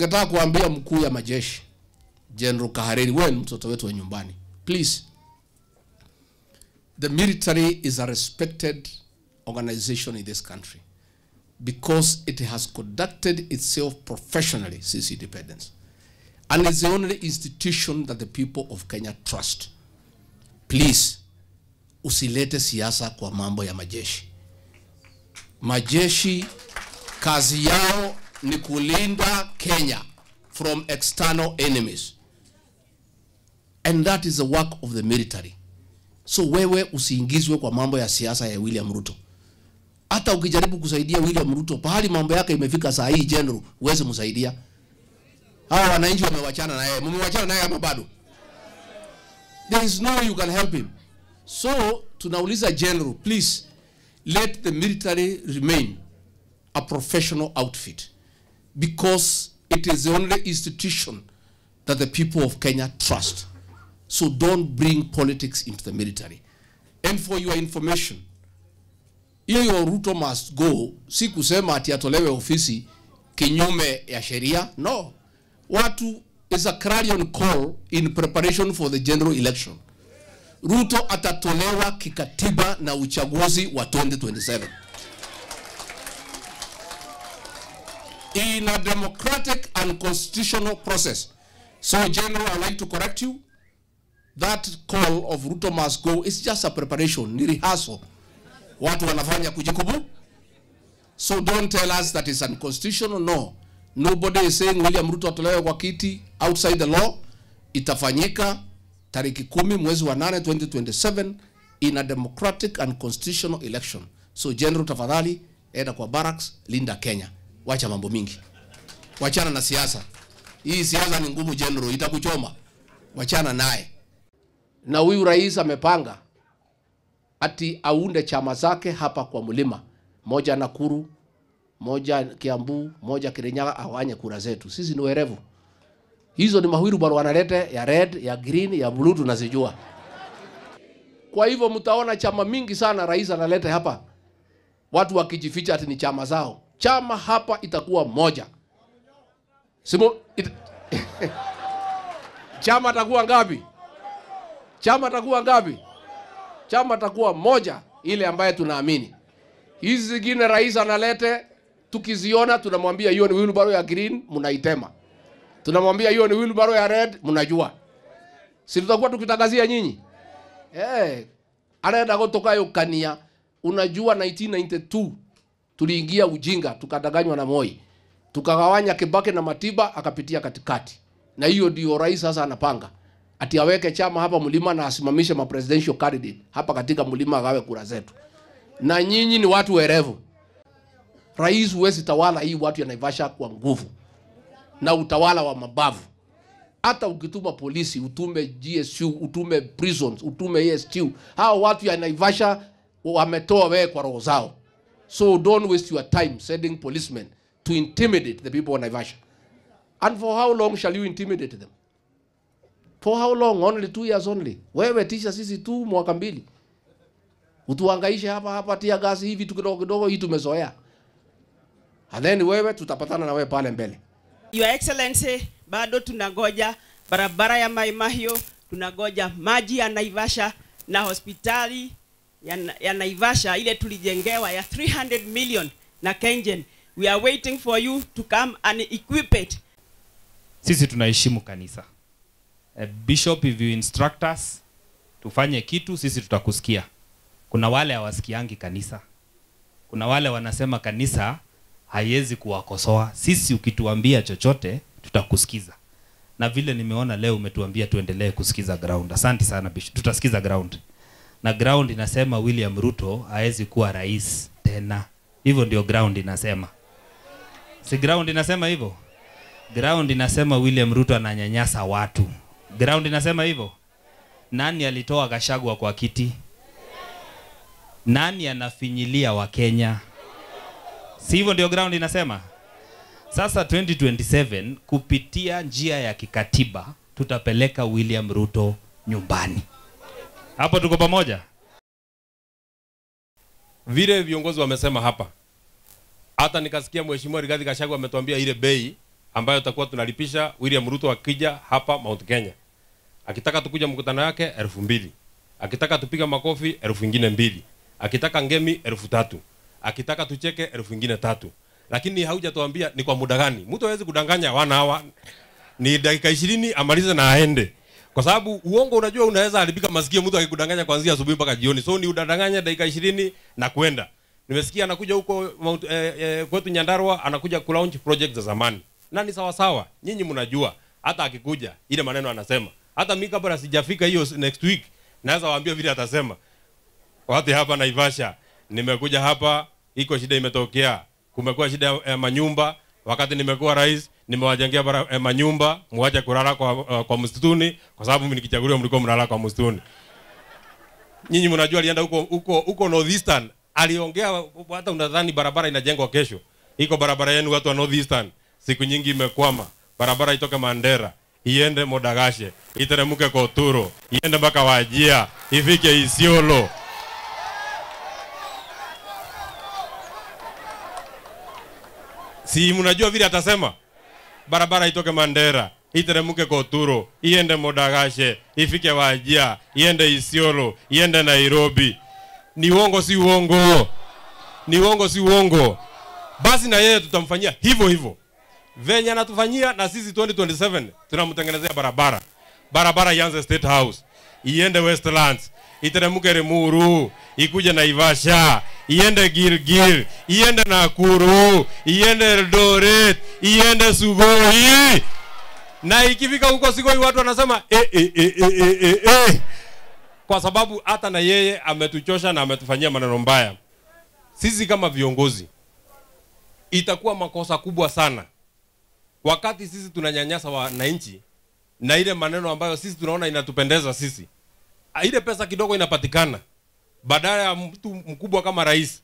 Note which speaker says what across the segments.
Speaker 1: tungetaka kuambia mkuu ya majeshi General Kahariri, wewe mtoto wetu wa nyumbani, please, the military is a respected organization in this country because it has conducted itself professionally since independence, and it's the only institution that the people of Kenya trust. Please, usilete siasa kwa mambo ya majeshi. Majeshi kazi yao ni kulinda Kenya from external enemies, and that is the work of the military. So wewe usiingizwe kwa mambo ya siasa ya William Ruto. Hata ukijaribu kusaidia William Ruto pahali mambo yake imefika saa hii, general, uweze msaidia. Hawa wananchi wamewachana na yeye. Mmewachana na yeye ama bado? There is no way you can help him. So tunauliza general, please let the military remain a professional outfit, because it is the only institution that the people of Kenya trust. So don't bring politics into the military. And for your information, hiyo Ruto must go, si kusema ati atolewe ofisi kinyume ya sheria. No. Watu is a clarion call in preparation for the general election. Ruto atatolewa kikatiba na uchaguzi wa 2027. In a democratic and constitutional process. So, General, I'd like to correct you. That call of Ruto must go is just a preparation, ni rehearsal. Watu wanafanya kujikubu. So don't tell us that it's unconstitutional. No. Nobody is saying William Ruto atolewe kwa kiti outside the law. Itafanyika tariki 10 mwezi wa 8 2027 in a democratic and constitutional election. So General, tafadhali enda kwa barracks, linda Kenya. Wacha mambo mingi. Wachana na siasa. Hii siasa ni ngumu General, itakuchoma. Wachana naye. Na huyu rais amepanga ati aunde chama zake hapa kwa Mlima. Moja Nakuru, moja Kiambu, moja Kirinyaga, awanye kura zetu. Sisi ni werevu. Hizo ni mahuiru bado wanalete ya red, ya green, ya blue, tunazijua. Kwa hivyo mtaona chama mingi sana rais analeta hapa. Watu wakijificha ati ni chama zao. Chama hapa itakuwa moja. Chama atakuwa ngapi? Chama atakuwa ngapi? Chama atakuwa moja, ile ambaye tunaamini. Hizi zingine rais analete, tukiziona tunamwambia hiyo ni wheelbarrow ya green, mnaitema. Tunamwambia hiyo ni wheelbarrow ya red, mnajua. Si tutakuwa tukitangazia nyinyi? Anaenda kutoka hiyo kania. Unajua 1992 tuliingia ujinga, tukadanganywa na Moi. Tukagawanya Kibaki na Matiba, akapitia katikati. Na hiyo ndio rais sasa anapanga. Ati aweke chama hapa Mlima na asimamishe ma presidential candidate hapa katika Mlima, agawe kura zetu. Na nyinyi ni watu werevu. Rais huwezi tawala hii watu ya Naivasha kwa nguvu na utawala wa mabavu. Hata ukituma polisi, utume GSU, utume prisons, utume ESTU, hao watu ya Naivasha wametoa wewe kwa roho zao. So don't waste your time sending policemen to intimidate the people of Naivasha. And for how long shall you intimidate them? For how long? Only 2 years only. Wewe tisha sisi tu mwaka 2. Utuhangaishe hapa tia gasi hivi tu kidogo hii tumezoea. And then wewe tutapatana na wewe pale mbele.
Speaker 2: Your Excellency, bado tunagoja barabara ya Mai Mahiu, tunagoja maji ya Naivasha na hospitali ya Naivasha ile tulijengewa ya 300 million na Kengen. We are waiting for you to come and equip it.
Speaker 3: Sisi tunaheshimu kanisa. Bishop, if you instruct us tufanye kitu, sisi tutakusikia. Kuna wale hawasikiangi kanisa. Kuna wale wanasema kanisa haiwezi kuwakosoa. Sisi ukituambia chochote tutakusikiza. Na vile nimeona leo umetuambia tuendelee kusikiza ground. Asante sana Bishop. Tutasikiza ground. Na ground inasema William Ruto hawezi kuwa rais tena. Hivyo ndio ground inasema. Si ground inasema hivyo? Ground inasema William Ruto ananyanyasa watu. Ground inasema hivyo. Nani alitoa Gachagua kwa kiti? Nani anafinyilia wa Kenya? Si hivyo ndio ground inasema? Sasa 2027 kupitia njia ya kikatiba tutapeleka William Ruto nyumbani. Hapo tuko pamoja?
Speaker 4: Vile viongozi wamesema hapa. Hata nikasikia Mheshimiwa Rigathi Gachagua ametuambia ile bei ambayo tutakuwa tunalipisha William Ruto akija hapa Mount Kenya. Akitaka tukuja mkutano yake 2,000. Akitaka tupiga makofi 2,000. Akitaka ngemi 3,000. Akitaka tucheke 3,000. Lakini haujatuambia ni kwa muda gani. Mtu hawezi kudanganya wana hawa. Ni dakika 20 amalize na aende. Kwa sababu uongo unajua unaweza haribika masikio mtu akikudanganya kuanzia asubuhi mpaka jioni. So ni udanganya dakika 20 na kwenda. Nimesikia anakuja huko kwetu Nyandarua anakuja ku launch project za zamani. Na ni sawa sawa. Nyinyi mnajua hata akikuja ile maneno anasema. Hata mimi kabla sijafika hiyo next week naweza waambia vile atasema. Watu hapa Naivasha nimekuja hapa iko shida imetokea. Kumekuwa shida ya manyumba wakati nimekuwa rais nimewajengea manyumba muache kulala kwa msituni kwa sababu mimi nikichaguliwa mlikuwa mnalala kwa msituni. Nyinyi mnajua alienda huko Northeastern aliongea hata unadhani barabara inajengwa kesho. Iko barabara yenu watu wa Northeastern siku nyingi imekwama. Barabara itoke Mandera iende Modagashe, iteremke Koturo, iende mpaka Wajia, ifike Isiolo. Si mnajua vile atasema? Barabara itoke Mandera, iteremke Koturo, iende Modagashe, ifike Wajia, iende Isiolo, iende Nairobi. Ni uongo si uongo? Ni uongo si uongo? Basi na yeye tutamfanyia hivyo hivyo. Venye anatufanyia na sisi 2027 tunamtengenezea barabara. Barabara ianze State House, iende Westlands, iteremke Rimuru, ikuje Naivasha, iende Gilgil, iende Nakuru, iende Eldoret, iende Sugoi. Na ikifika huko Sugoi watu wanasema kwa sababu hata na yeye ametuchosha na ametufanyia maneno mbaya. Sisi kama viongozi itakuwa makosa kubwa sana wakati sisi tunanyanyasa wananchi na ile maneno ambayo sisi tunaona inatupendeza sisi. Ile pesa kidogo inapatikana badala ya mtu mkubwa kama rais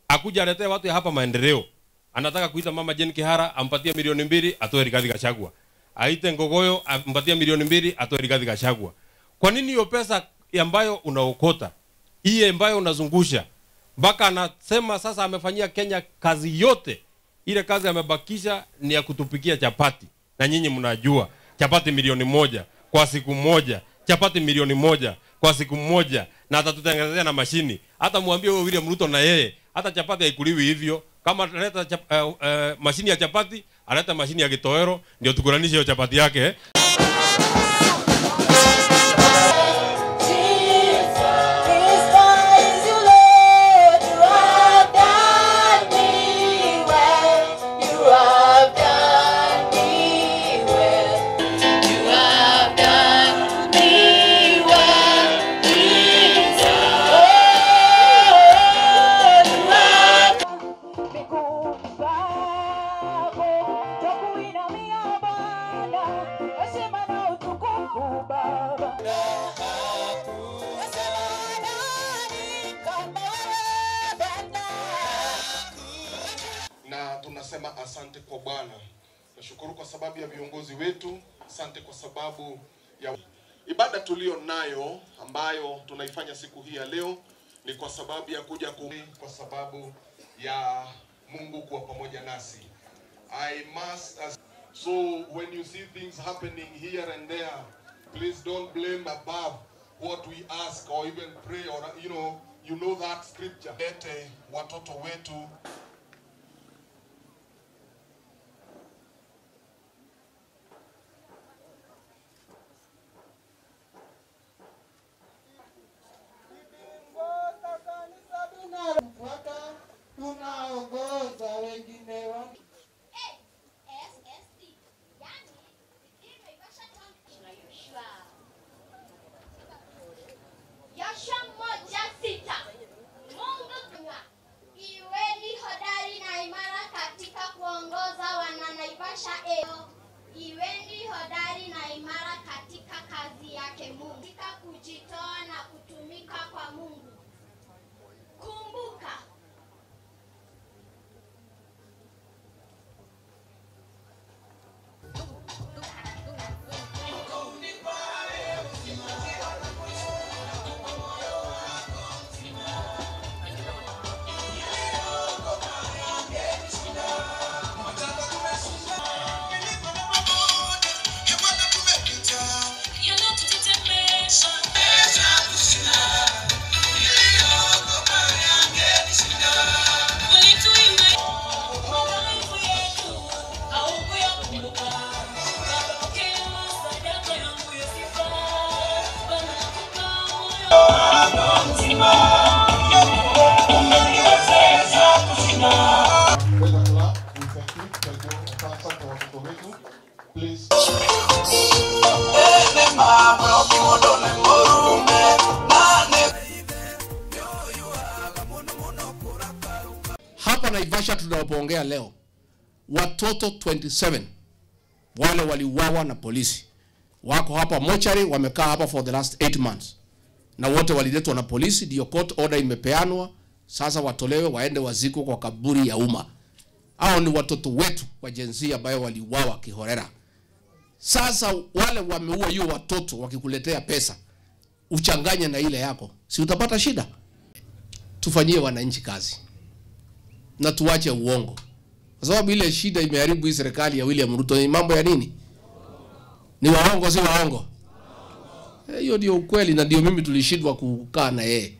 Speaker 4: akuja aletee watu hapa maendeleo. Anataka kuita mama Jane Kihara ampatie milioni 2 atoe Rigathi Gachagua. Aite Ngogoyo ampatie milioni 2 atoe Rigathi Gachagua. Kwa nini hiyo pesa ambayo unaokota, hii ambayo unazungusha, mpaka anasema sasa amefanyia Kenya kazi yote, ile kazi amebakisha ni ya kutupikia chapati. Na nyinyi mnajua chapati milioni 1 kwa siku moja, chapati milioni 1 kwa siku moja, na atatutengenezea na mashini. Hata muambie wewe William Ruto na yeye, hata chapati haikuliwi hivyo. Kama analeta mashini ya chapati, analeta mashini ya kitowero ndio tukulanishe hiyo chapati yake.
Speaker 1: Tunasema asante kwa Bwana. Nashukuru kwa sababu ya viongozi wetu, asante kwa sababu ya ibada tulio nayo ambayo tunaifanya siku hii ya leo ni kwa sababu ya kuja kwa sababu ya Mungu kuwa pamoja nasi. So when you see things happening here and there, please don't blame above what we ask or even pray, or you know that scripture. Lete watoto wetu tunaongoza wengine wangu.
Speaker 5: Yoshua 1:6. Mungu iweni hodari na imara katika kuongoza wana Naivasha. Iweni hodari na imara katika kazi yake Mungu, katika kujitoa na kutumika kwa Mungu. Kumbuka
Speaker 6: Please.
Speaker 1: Hapa Naivasha tunapoongea leo, watoto 27 wale waliuawa na polisi wako hapa mochari, wamekaa hapa for the last 8 months, na wote waliletwa na polisi. Ndio court order imepeanwa, sasa watolewe waende waziko kwa kaburi ya umma. Hao ni watoto wetu wa jinsia ambayo waliuawa kiholela. Sasa wale wameua hiyo watoto, wakikuletea pesa uchanganye na ile yako, si utapata shida? Tufanyie wananchi kazi na tuache uongo, kwa sababu ile shida imeharibu hii serikali ya William Ruto. Ni mambo ya nini? Ni waongo, si waongo? Hiyo ndio ukweli, na ndio mimi tulishindwa kukaa na yeye,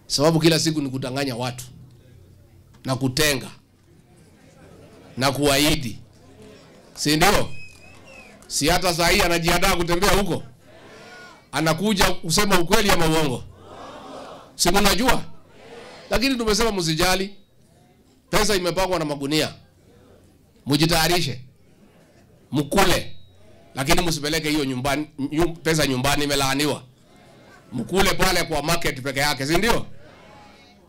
Speaker 1: sababu kila siku ni kudanganya watu na kutenga na kuahidi, si ndio? Si hata saa hii anajiandaa kutembea huko, anakuja kusema ukweli ama uongo, si mnajua? Lakini tumesema msijali, pesa imepangwa na magunia, mjitayarishe mkule, lakini msipeleke hiyo nyumbani. Pesa nyumbani imelaaniwa, mkule pale kwa market peke yake, si ndio?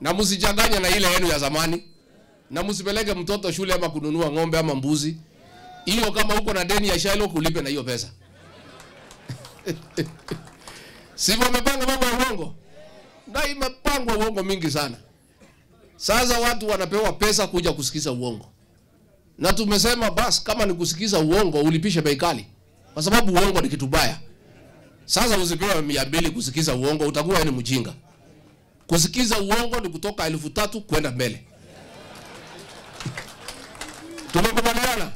Speaker 1: Na msichanganye na ile yenu ya zamani, na msipeleke mtoto shule ama kununua ng'ombe ama mbuzi. Hiyo kama uko na deni ya Shailo kulipe na hiyo pesa. Sivyo wamepanga mambo ya uongo? Na imepangwa uongo mingi sana. Sasa watu wanapewa pesa kuja kusikiza uongo. Na tumesema basi kama ni kusikiza uongo ulipishe bei kali, kwa sababu uongo ni kitu baya. Sasa usipewe 200 kusikiza uongo, utakuwa ni mjinga. Kusikiza uongo ni kutoka 3,000 kwenda mbele. Tumekubaliana?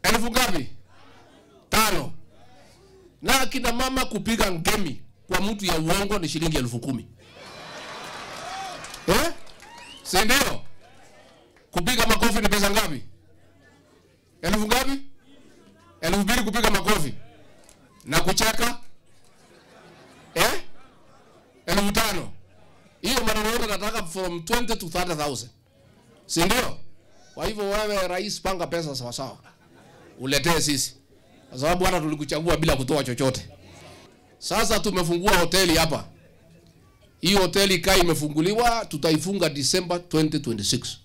Speaker 1: Elfu ngapi? 5. Na kina mama kupiga ngemi kwa mtu ya uongo ni shilingi 10,000. Si ndio? Kupiga makofi ni pesa ngapi? 1000 ngapi? 2,000 kupiga makofi. Na kucheka 5,000. Hiyo maneno yote nataka from 20 to 30,000. Si ndio? Kwa hivyo wewe rais, panga pesa sawa sawa, uletee sisi, kwa sababu hata tulikuchagua bila kutoa chochote. Sasa tumefungua hoteli hapa. Hii hoteli kai imefunguliwa, tutaifunga December 2026.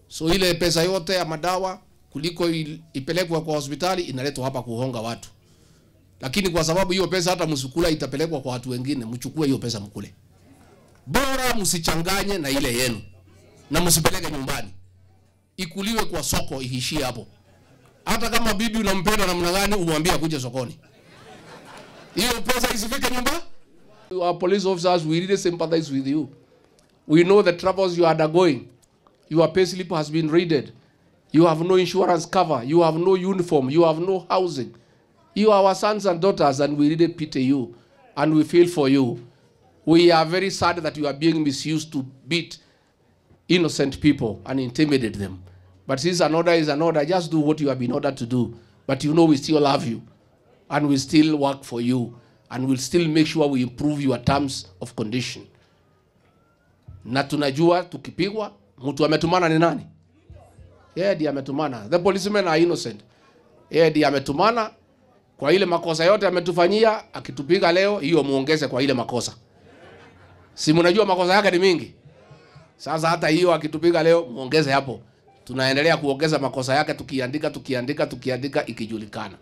Speaker 1: So ile pesa yote ya madawa kuliko ipelekwa kwa hospitali inaletwa hapa kuhonga watu. Lakini kwa sababu hiyo pesa hata msukula itapelekwa kwa watu wengine, mchukue hiyo pesa mkule. Bora msichanganye na ile yenu, na msipeleke nyumbani. Ikuliwe kwa soko, iishie hapo. Hata kama bibi unampenda namna gani, umwambie kuja sokoni. Hiyo pesa isifike nyumbani. Our police officers, we really sympathize with you. We know the troubles you are undergoing. Your payslip has been raided. You have no insurance cover. You have no uniform. You have no housing. You are our sons and daughters, and we really pity you, and we feel for you. We are very sad that you are being misused to beat innocent people and intimidate them. But since an order is an order, just do what you have been ordered to do. But you know we still love you, and we still work for you, and we'll still make sure we improve your terms of condition. Na tunajua tukipigwa, mtu ametumana ni nani? Yeye ndiye ametumana. The policemen are innocent. Yeye ndiye ametumana kwa ile makosa yote ametufanyia. Akitupiga leo, hiyo muongeze kwa ile makosa. Si mnajua makosa yake ni mingi? Sasa hata hiyo akitupiga leo, muongeze hapo. Tunaendelea kuongeza makosa yake, tukiandika ikijulikana.